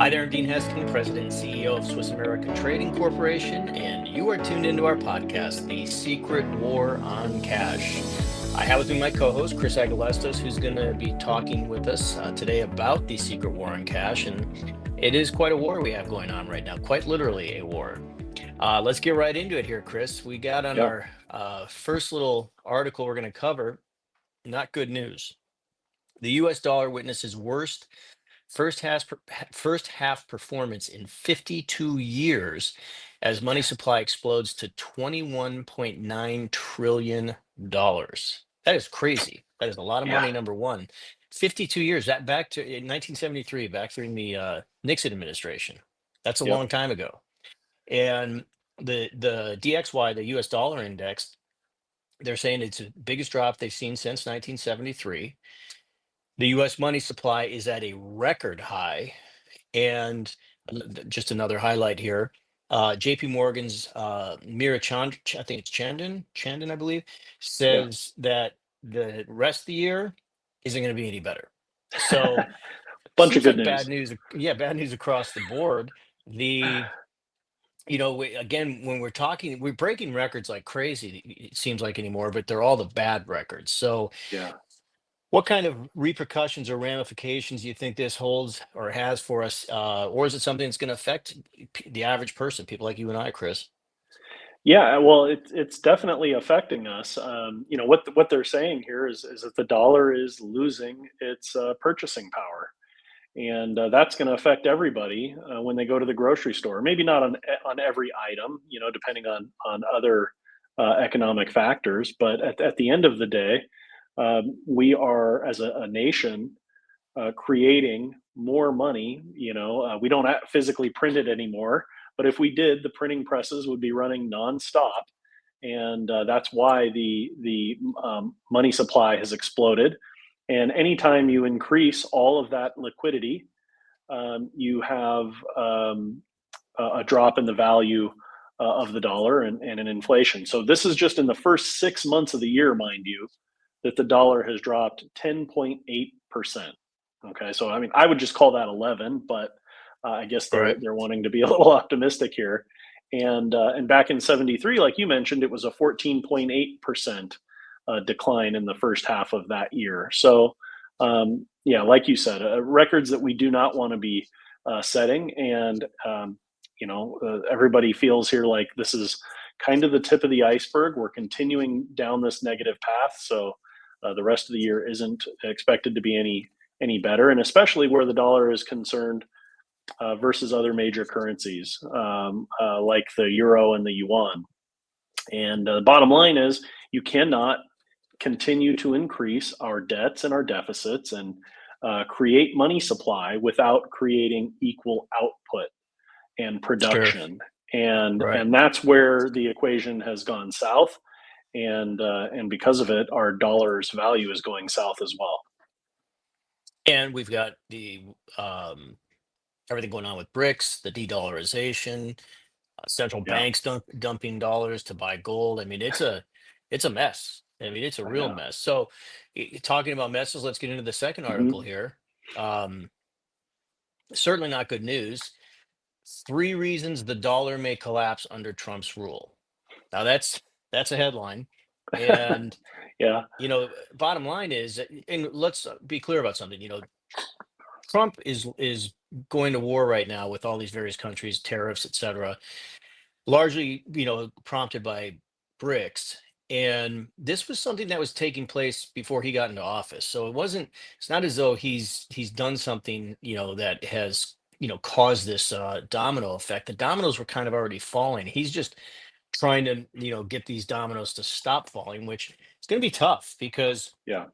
Hi there, I'm Dean Heskin, President and CEO of Swiss America Trading Corporation, and you are tuned into our podcast, The Secret War on Cash. I have with me my co-host, Chris Agelastos, who's going to be talking with us today about the secret war on cash. And it is quite a war we have going on right now, quite literally a war. Let's get right into it here, Chris. We got on Yeah. our first little article we're going to cover, not good news. The US dollar witnesses worst first half performance in 52 years as money supply explodes to $21.9 trillion dollars. That is crazy. That is a lot of Yeah. money, number one. 52 years, that back to in 1973, back during the Nixon administration. That's a Yep. long time ago. And the DXY, the US dollar index, they're saying it's the biggest drop they've seen since 1973. The US money supply is at a record high. And just another highlight here, JP Morgan's Mira Chand, I think it's Chandon, I believe, Yeah. says that the rest of the year isn't going to be any better. So Bunch of seems good like bad news. news. Yeah, bad news across the board. The again, when we're talking, we're breaking records like crazy. It seems like anymore, but they're all the bad records. So Yeah. what kind of repercussions or ramifications do you think this holds or has for us? Or is it something that's going to affect the average person, people like you and I, Chris? Yeah. Well, it's definitely affecting us. What they're saying here is that the dollar is losing its purchasing power, and that's going to affect everybody when they go to the grocery store. Maybe not on every item, depending on other economic factors. But at the end of the day, we are as a nation creating more money. We don't physically print it anymore, but if we did, the printing presses would be running nonstop, and that's why the money supply has exploded. And anytime you increase all of that liquidity, you have a drop in the value of the dollar and an inflation. So this is just in the first 6 months of the year, mind you, that the dollar has dropped 10.8%. Okay, so I mean, I would just call that 11, but I guess they're Right. they're wanting to be a little optimistic here. And back in '73, like you mentioned, it was a 14.8% decline in the first half of that year. So yeah, like you said, records that we do not want to be setting, and everybody feels here like this is kind of the tip of the iceberg. We're continuing down this negative path, so the rest of the year isn't expected to be any better, and especially where the dollar is concerned versus other major currencies like the euro and the yuan. And the bottom line is, you cannot continue to increase our debts and our deficits and create money supply without creating equal output and Sure. production. And Right. and that's where the equation has gone south, and because of it, our dollar's value is going south as well. And we've got the everything going on with BRICS, the de-dollarization, central Yeah, banks dumping dollars to buy gold. I mean, it's a mess. I mean, it's a real yeah. mess. So, talking about messes, let's get into the second article Hmm. here. Um, Certainly not good news. Three reasons the dollar may collapse under Trump's rule. Now that's a headline. And Yeah, bottom line is, and let's be clear about something. Trump is going to war right now with all these various countries, tariffs, et cetera, largely, prompted by BRICS. And this was something that was taking place before he got into office. So it's not as though he's done something, that has, caused this domino effect. The dominoes were kind of already falling. He's just trying to, get these dominoes to stop falling, which is going to be tough because, yeah.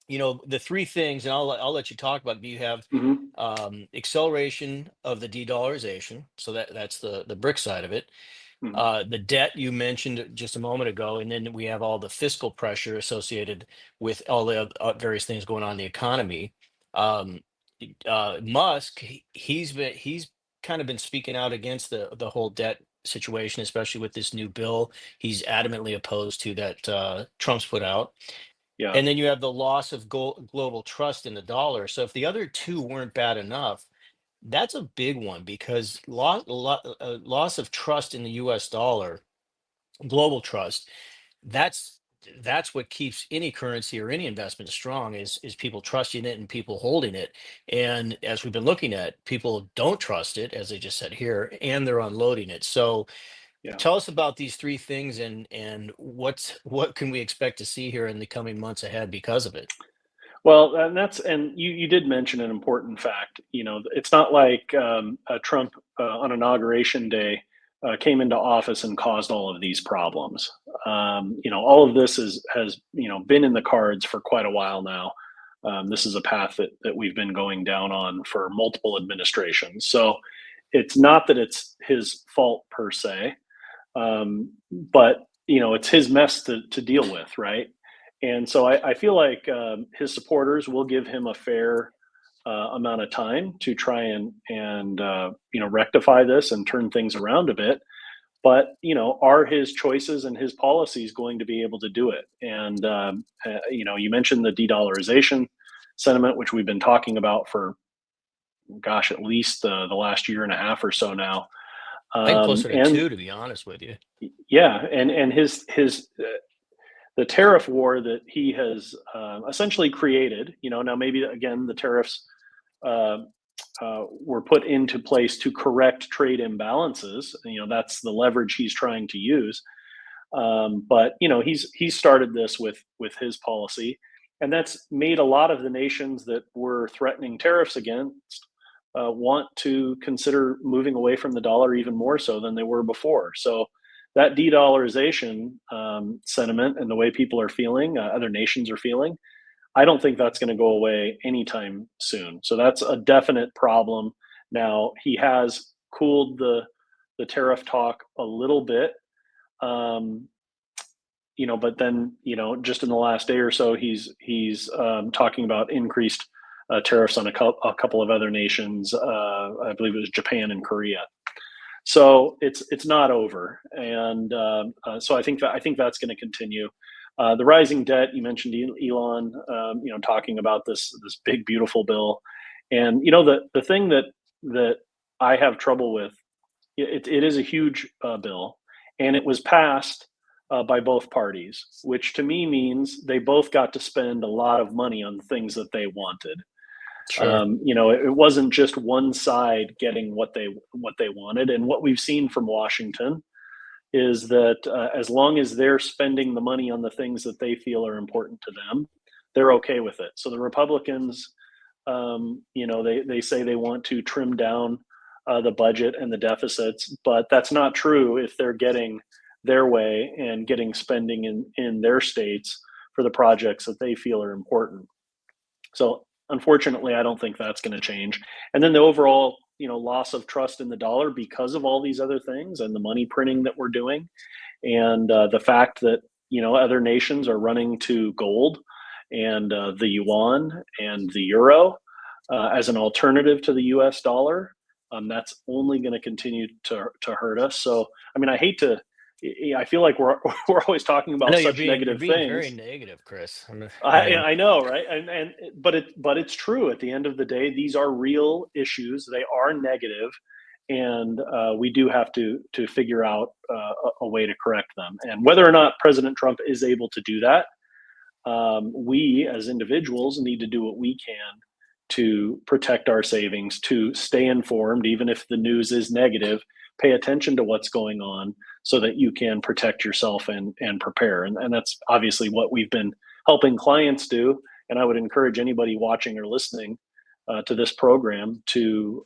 the three things, and I'll let you talk about it. You have Hmm. acceleration of the de-dollarization, so that's the brick side of it. Hmm. The debt you mentioned just a moment ago, and then we have all the fiscal pressure associated with all the various things going on in the economy. Um, Musk, he's kind of been speaking out against the whole debt situation, especially with this new bill he's adamantly opposed to that Trump's put out. Yeah. And then you have the loss of global trust in the dollar. So if the other two weren't bad enough, That's a big one because loss of trust in the US dollar, global trust, that's that's what keeps any currency or any investment strong is people trusting it and people holding it. And as we've been looking at, people don't trust it, as they just said here, and they're unloading it. So Yeah. tell us about these three things and what can we expect to see here in the coming months ahead because of it? Well, and you did mention an important fact. It's not like Trump on inauguration day came into office and caused all of these problems. All of this has been in the cards for quite a while now. This is a path that we've been going down on for multiple administrations. So it's not that it's his fault per se, but it's his mess to deal with, right? And so I feel like his supporters will give him a fair amount of time to try and rectify this and turn things around a bit. But are his choices and his policies going to be able to do it? And you mentioned the de-dollarization sentiment, which we've been talking about for, gosh, at least the last year and a half or so now. I think closer to And two, to be honest with you. yeah, and his the tariff war that he has essentially created. Now maybe again the tariffs uh, were put into place to correct trade imbalances. That's the leverage he's trying to use. But he's started this with his policy, and that's made a lot of the nations that were threatening tariffs against want to consider moving away from the dollar even more so than they were before. So that de-dollarization sentiment and the way people are feeling, other nations are feeling, I don't think that's going to go away anytime soon. So that's a definite problem. Now he has cooled the tariff talk a little bit, um, but then just in the last day or so, he's talking about increased tariffs on a couple of other nations. I believe it was Japan and Korea. So it's not over, and so I think that's going to continue. The rising debt, you mentioned Elon, talking about this big beautiful bill, and the thing that I have trouble with, it is a huge bill, and it was passed by both parties, which to me means they both got to spend a lot of money on things that they wanted. Sure. It wasn't just one side getting what they wanted, and what we've seen from Washington is that as long as they're spending the money on the things that they feel are important to them, they're okay with it. So the Republicans, they say they want to trim down the budget and the deficits, but that's not true if they're getting their way and getting spending in their states for the projects that they feel are important. So unfortunately, I don't think that's going to change. And then the overall, loss of trust in the dollar because of all these other things and the money printing that we're doing, and the fact that other nations are running to gold and the yuan and the euro as an alternative to the U.S. dollar. That's only going to continue to hurt us. So, I mean, I hate to. I feel like we're we're always talking I know about such you're negative being very things. negative, Chris. I, I know, right? But it's true. At the end of the day, these are real issues. They are negative, and we do have to figure out a way to correct them. And whether or not President Trump is able to do that, we as individuals need to do what we can to protect our savings, to stay informed, even if the news is negative. Pay attention to what's going on so that you can protect yourself and prepare. And that's obviously what we've been helping clients do. And I would encourage anybody watching or listening to this program to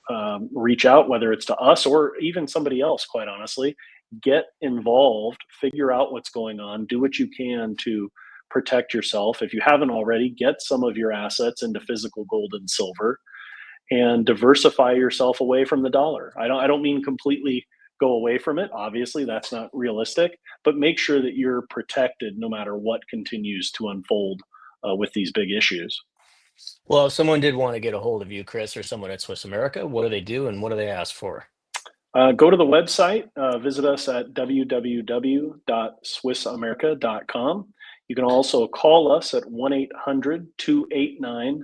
reach out, whether it's to us or even somebody else, quite honestly. Get involved, figure out what's going on, do what you can to protect yourself. If you haven't already, get some of your assets into physical gold and silver and diversify yourself away from the dollar. I don't mean completely go away from it. Obviously, that's not realistic, but make sure that you're protected no matter what continues to unfold with these big issues. Well, if someone did want to get a hold of you, Chris, or someone at Swiss America, what do they do and what do they ask for? Go to the website, visit us at www.swissamerica.com. You can also call us at 1-800-289-2646.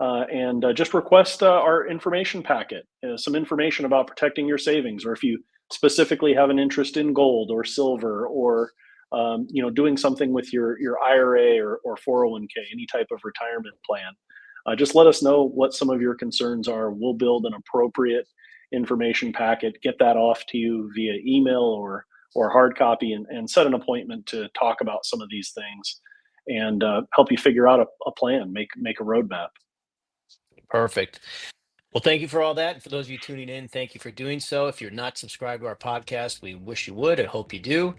and just request our information packet, some information about protecting your savings, or if you specifically have an interest in gold or silver, or doing something with your IRA or 401k, any type of retirement plan. Just let us know what some of your concerns are. We'll build an appropriate information packet, get that off to you via email or hard copy, and set an appointment to talk about some of these things, and help you figure out a plan, make a roadmap. Perfect. Well, thank you for all that. And for those of you tuning in, thank you for doing so. If you're not subscribed to our podcast, we wish you would. I hope you do.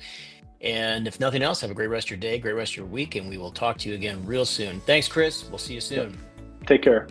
And if nothing else, have a great rest of your day, great rest of your week, and we will talk to you again real soon. Thanks, Chris. We'll see you Yep. soon. Take care.